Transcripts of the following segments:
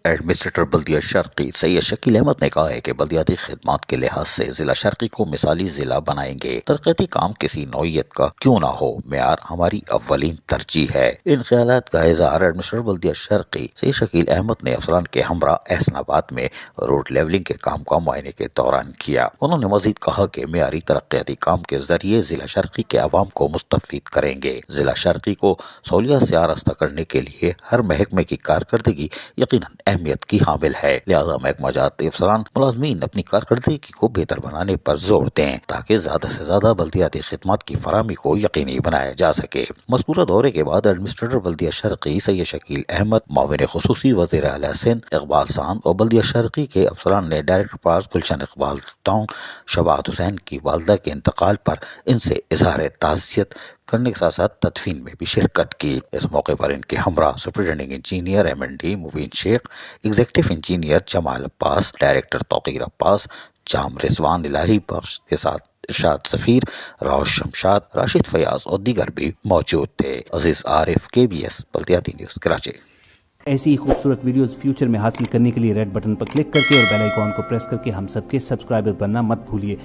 Administrator بلدیہ شرقی سید شکیل احمد نے کہا ہے کہ بلدیاتی خدمات کے لحاظ سے ضلع شرقی کو مثالی ضلع بنائیں گے۔ ترقیاتی کام کسی نوعیت کا کیوں نہ ہو، معیار ہماری اولین ترجیح ہے۔ ان خیالات کا اظہار ایڈمنسٹریٹر بلدیہ شرقی سید شکیل احمد نے افسران کے ہمراہ احسن آباد میں روڈ لیولنگ کے کام کا معائنے کے دوران کیا۔ انہوں نے مزید کہا کہ معیاری ترقیاتی کام کے ذریعے ضلع شرقی کے عوام کو مستفید کریں گے۔ ضلع شرقی کو سہولیات سے آراستہ کرنے کے لیے ہر محکمے کی کارکردگی یقیناً اہمیت کی حامل ہے، لہذا محکمہ جات افسران ملازمین اپنی کارکردگی کو بہتر بنانے پر زور دیں تاکہ زیادہ سے زیادہ بلدیاتی خدمات کی فراہمی کو یقینی بنایا جا سکے۔ مذکورہ دورے کے بعد ایڈمنسٹریٹر بلدیہ شرقی سید شکیل احمد، معاون خصوصی وزیر اعلیٰ سندھ اقبال ساند اور بلدیہ شرقی کے افسران نے ڈائریکٹر پارس گلشن اقبال ٹاؤن شباہت حسین کی والدہ کے انتقال پر ان سے اظہار تعزیت کرنے کے ساتھ ساتھ تدفین میں بھی شرکت کی۔ اس موقع پر ان کے ہمراہ سپرنٹینڈنگ انجینئر M&D مبین شیخ، ایگزیکٹو انجینئر جمال عباس، ڈائریکٹر توقیر عباس، جام رضوان الہی بخش کے ساتھ ارشاد سفیر، راؤ شمشاد، راشد فیاض اور دیگر بھی موجود تھے۔ عزیز عارف، KBS بلدیاتی نیوز، کراچی۔ ایسی ہی خوبصورت ویڈیوز فیوچر میں حاصل کرنے کے لیے ریڈ بٹن پر کلک کر کے اور بیل آئیکن کو پریس کر کے ہم سب کے سبسکرائبر بننا مت بھولیے۔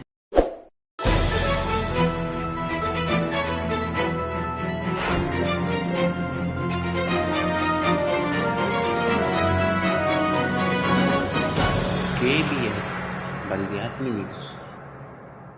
KBS بلدیاتی نیوز۔